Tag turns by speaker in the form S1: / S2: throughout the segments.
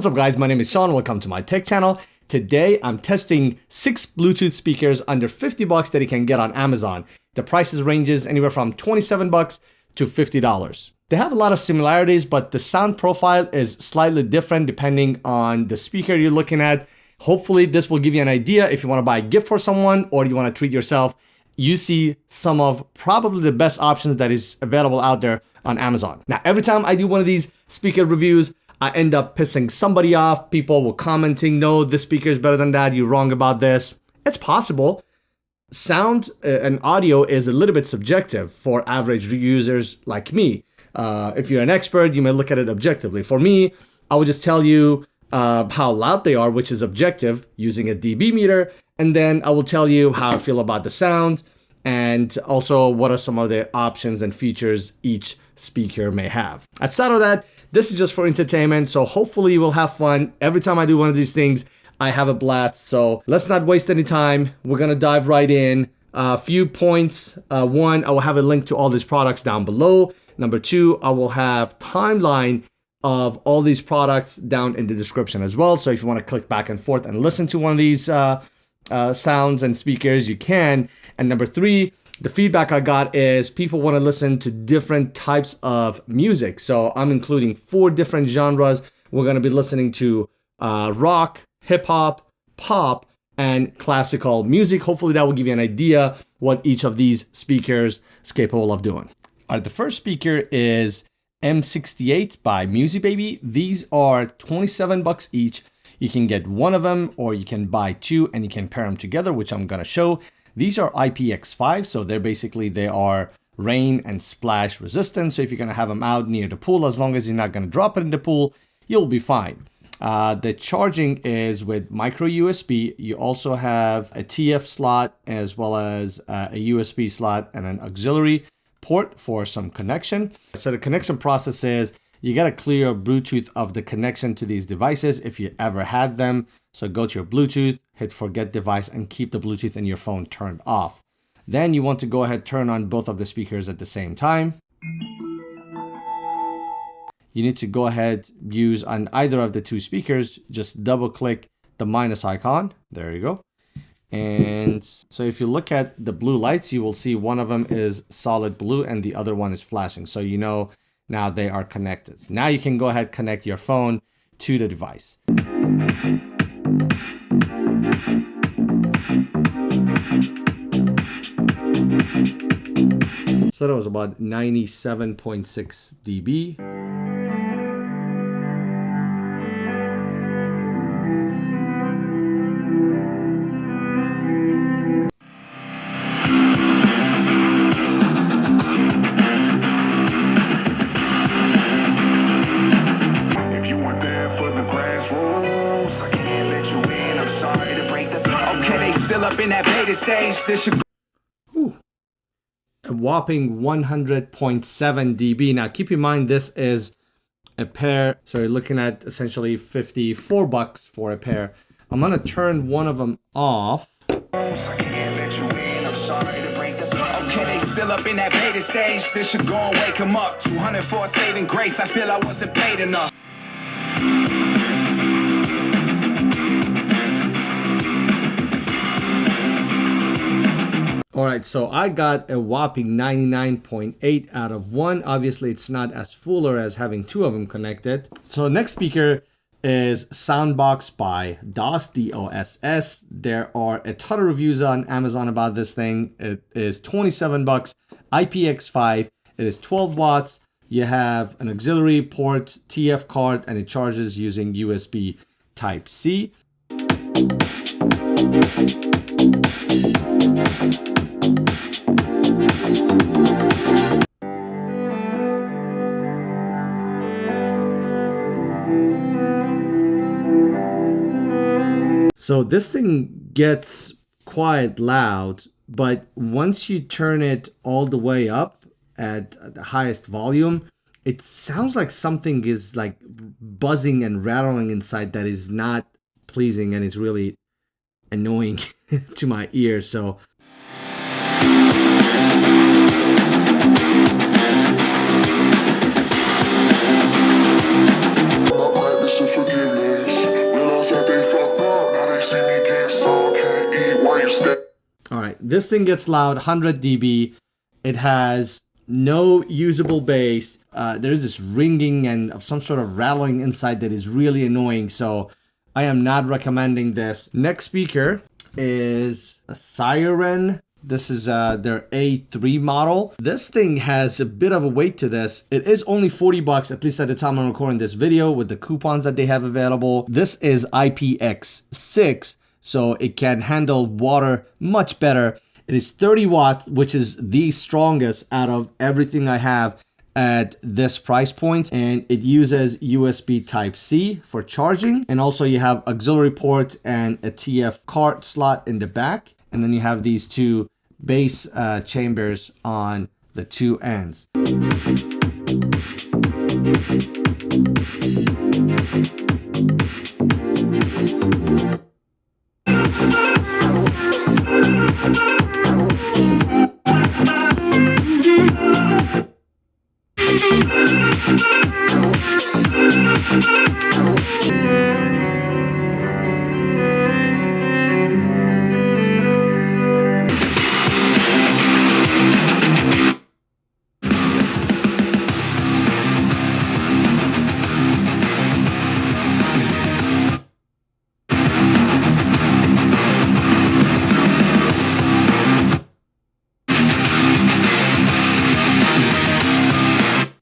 S1: What's up guys, my name is Sean, welcome to my tech channel. Today I'm testing 6 Bluetooth speakers under 50 bucks that you can get on Amazon. The prices ranges anywhere from 27 bucks to $50. They have a lot of similarities, but the sound profile is slightly different depending on the speaker you're looking at. Hopefully this will give you an idea if you want to buy a gift for someone or you want to treat yourself. You see some of probably the best options that is available out there on Amazon. Now, every time I do one of these speaker reviews, I end up pissing somebody off. People will commenting, no, this speaker is better than that. You're wrong about this. It's possible. Sound and audio is a little bit subjective for average users like me. If you're an expert, you may look at it objectively. For me, I would just tell you how loud they are, which is objective, using a dB meter. And then I will tell you how I feel about the sound and also what are some of the options and features each speaker may have. Outside of that, this is just for entertainment, so hopefully you will have fun. Every time I do one of these things, I have a blast. So let's not waste any time. We're gonna dive right in. A few points. One, I will have a link to all these products down below. Number two, I will have timeline of all these products down in the description as well. So if you want to click back and forth and listen to one of these sounds and speakers, you can. And number three, the feedback I got is people want to listen to different types of music. So I'm including 4 different genres. We're going to be listening to rock, hip hop, pop, and classical music. Hopefully that will give you an idea what each of these speakers is capable of doing. All right, the first speaker is M68 by MUSIBABY. These are 27 bucks each. You can get one of them or you can buy 2 and you can pair them together, which I'm going to show. These are IPX5, so they are rain and splash resistant. So if you're going to have them out near the pool, as long as you're not going to drop it in the pool, you'll be fine. The charging is with micro USB. You also have a TF slot as well as a USB slot and an auxiliary port for some connection. So the connection process is you got to clear Bluetooth of the connection to these devices if you ever had them. So go to your Bluetooth, hit forget device, and keep the Bluetooth in your phone turned off. Then you want to go ahead, turn on both of the speakers at the same time. You need to go ahead, use on either of the 2 speakers, just double click the minus icon. There you go. And so if you look at the blue lights, you will see one of them is solid blue and the other one is flashing. So you know now they are connected. Now you can go ahead, connect your phone to the device. So that was about 97.6 dB.
S2: Up in that beta stage, this should...
S1: A whopping 100.7 dB. Now keep in mind this is a pair, so you're looking at essentially 54 bucks for a pair. I'm gonna turn one of them off.
S2: Okay, they still up in that beta stage, this should go and wake them up. 200 for saving grace, I feel I wasn't paid enough.
S1: All right, so I got a whopping 99.8 out of 1. Obviously, it's not as fuller as having 2 of them connected. So the next speaker is SOUNDBOX by DOS, D-O-S-S. There are a ton of reviews on Amazon about this thing. It is 27 bucks, IPX5. It is 12 watts. You have an auxiliary port, TF card, and it charges using USB Type-C. So this thing gets quite loud, but once you turn it all the way up at the highest volume, it sounds like something is like buzzing and rattling inside that is not pleasing and is really annoying to my ear. So
S3: so forgive me. said they fucked up, now they see me get some, can't eat while you stay.
S1: All right, this thing gets loud, 100 dB. It has no usable bass. There's this ringing and of some sort of rattling inside that is really annoying. So I am not recommending this. Next speaker is ASYOREN. This is their A3 model. This thing has a bit of a weight to this. It is only 40 bucks, at least at the time I'm recording this video, with the coupons that they have available. This is IPX6, so it can handle water much better. It is 30 watts, which is the strongest out of everything I have at this price point, and it uses USB Type-C for charging, and also you have auxiliary port and a TF card slot in the back, and then you have these two bass chambers on the two ends.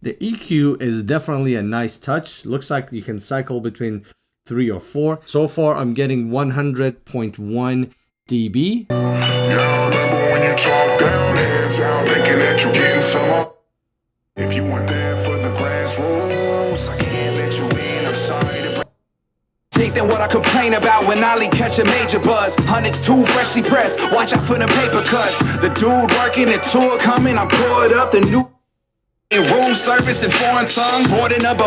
S1: The EQ is definitely a nice touch. Looks like you can cycle between 3 or 4. So far, I'm getting 100.1 dB.
S3: Yeah, I remember when you talk down, hands out, thinking that you getting some up. If you weren't there for the grass rules, I can't let you in, I'm sorry to
S2: Think than what I complain about when Ollie catch a major buzz. Hundreds too freshly pressed, watch out for the paper cuts. The dude working, the tour coming, I'm poured up the new in room service and foreign tongue, boarding up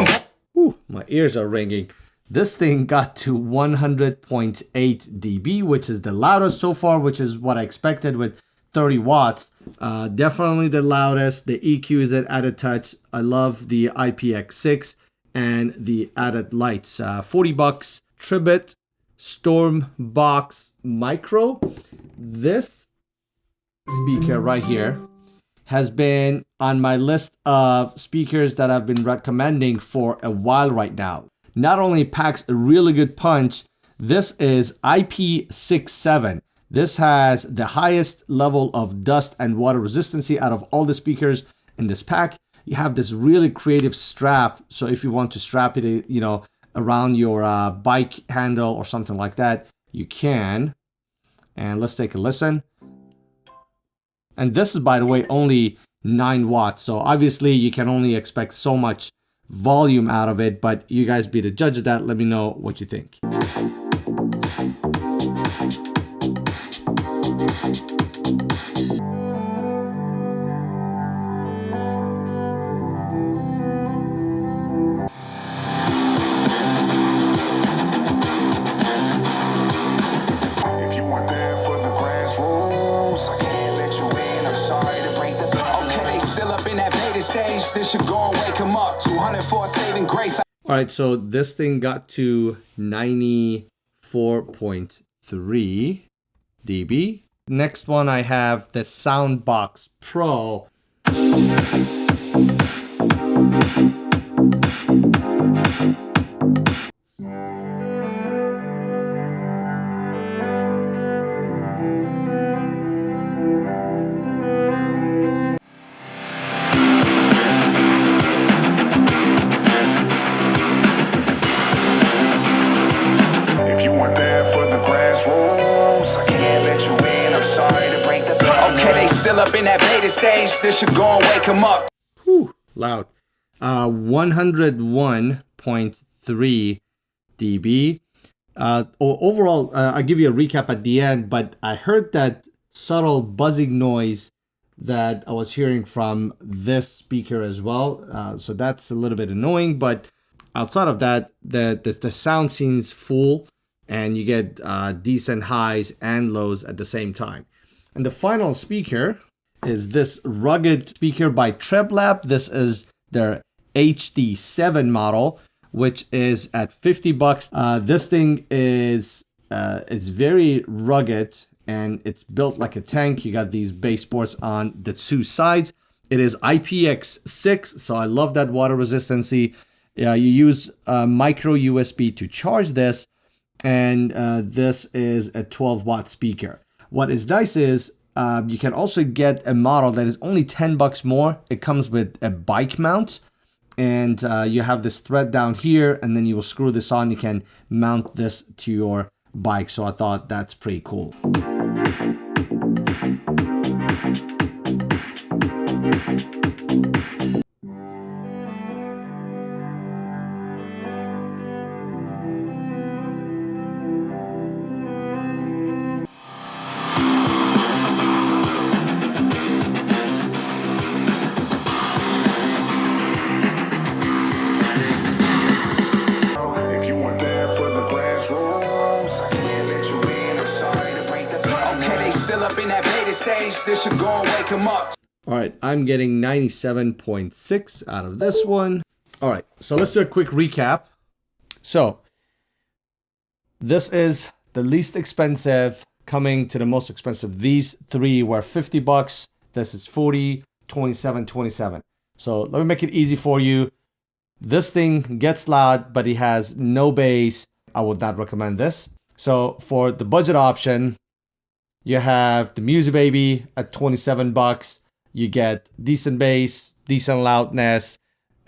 S1: Ooh, my ears are ringing. This thing got to 100.8 dB, which is the loudest so far, which is what I expected with 30 watts. Definitely the loudest. The EQ is an added touch. I love the IPX6 and the added lights. 40 bucks, Tribit STORMBOX Micro. This speaker right here has been on my list of speakers that I've been recommending for a while right now. Not only packs a really good punch, this is IP67. This has the highest level of dust and water resistancy out of all the speakers in this pack. You have this really creative strap, so if you want to strap it, you know, around your bike handle or something like that, you can. And let's take a listen. And this is, by the way, only 9 watts. So obviously you can only expect so much volume out of it, but you guys be the judge of that. Let me know what you think.
S3: If you weren't there for the grass rules, I can't let you in, I'm sorry to break the
S2: okay, they still up in that beta stage. This should go and wake them up. 200 for saving grace.
S1: All right, so this thing got to 94.3 dB. Next one I have the SOUNDBOX Pro.
S3: If you weren't there for the grass rules, I can't let you in, I'm sorry to break the
S2: Okay, they still up in that beta stage. This should go and wake them up.
S1: Whew, loud. 101.3 dB. Overall, I'll give you a recap at the end, but I heard that subtle buzzing noise that I was hearing from this speaker as well. So that's a little bit annoying, but outside of that, the sound seems full and you get decent highs and lows at the same time. And the final speaker is this rugged speaker by TREBLAB. This is their HD7 model. which is at 50 bucks. This thing is it's very rugged and it's built like a tank. You got these baseboards on the two sides. It is IPX6, so I love that water resistancy. You use micro USB to charge this, and this is a 12-watt speaker. What is nice is you can also get a model that is only 10 bucks more. It comes with a bike mount, and you have this thread down here, and then you will screw this on. You can mount this to your bike, so I thought that's pretty cool.
S3: If you weren't there for the glass rolls, I can't let you in. I'm sorry to break the
S2: Okay, they still up in that beta stage. This should go and wake them up.
S1: All right, I'm getting 97.6 out of this one. All right, so let's do a quick recap. So this is the least expensive coming to the most expensive. These three were 50 bucks. This is 40, 27, 27. So let me make it easy for you. This thing gets loud, but it has no bass. I would not recommend this. So for the budget option, you have the MUSIBABY at 27 bucks. You get decent bass, decent loudness.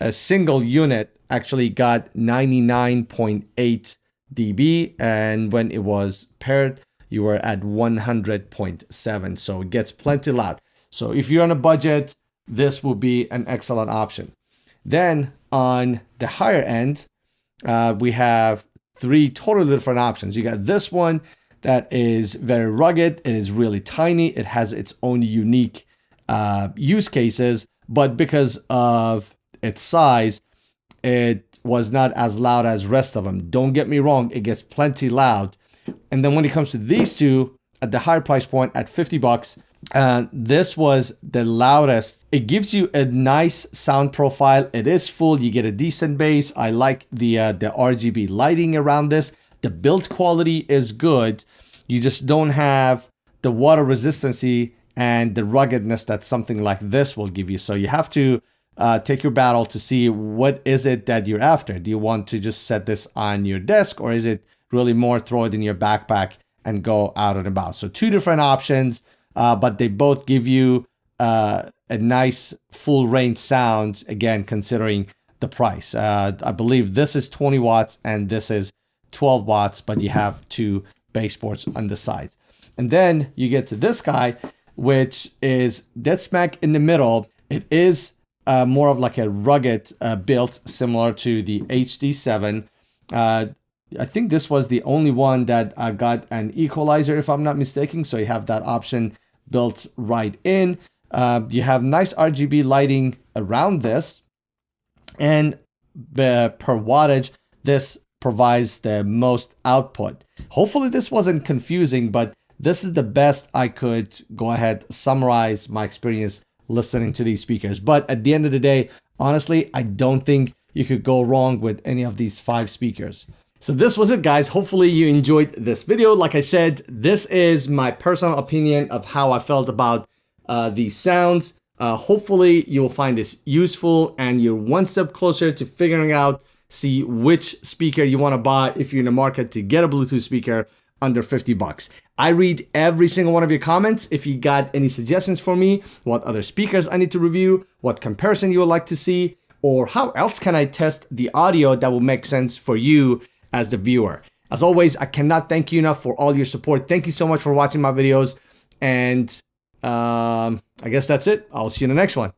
S1: A single unit actually got 99.8 dB, and when it was paired, you were at 100.7. So it gets plenty loud. So if you're on a budget, this will be an excellent option. Then on the higher end, we have three totally different options. You got this one that is very rugged. It is really tiny. It has its own unique use cases, but because of its size, it was not as loud as rest of them. Don't get me wrong, it gets plenty loud. And then when it comes to these two at the higher price point at 50 bucks, this was the loudest. It gives you a nice sound profile. It is full. You get a decent bass. I like the RGB lighting around this. The build quality is good. You just don't have the water resistancy and the ruggedness that something like this will give you. So you have to take your battle to see what is it that you're after. Do you want to just set this on your desk, or is it really more throw it in your backpack and go out and about? So two different options, but they both give you a nice full range sound, again, considering the price. I believe this is 20 watts and this is 12 watts, but you have two baseboards on the sides. And then you get to this guy, which is dead smack in the middle. It is more of like a rugged build, similar to the HD7. I think this was the only one that got an equalizer, if I'm not mistaken. So you have that option built right in. You have nice RGB lighting around this. And per wattage, this provides the most output. Hopefully this wasn't confusing, but this is the best I could go ahead summarize my experience listening to these speakers. But at the end of the day, honestly, I don't think you could go wrong with any of these 5 speakers. So this was it, guys. Hopefully you enjoyed this video. Like I said, this is my personal opinion of how I felt about these sounds. Hopefully you will find this useful and you're one step closer to figuring out, see which speaker you want to buy if you're in the market to get a Bluetooth speaker under 50 bucks. I read every single one of your comments. If you got any suggestions for me, what other speakers I need to review, what comparison you would like to see, or how else can I test the audio that will make sense for you as the viewer. As always, I cannot thank you enough for all your support. Thank you so much for watching my videos. And I guess that's it. I'll see you in the next one.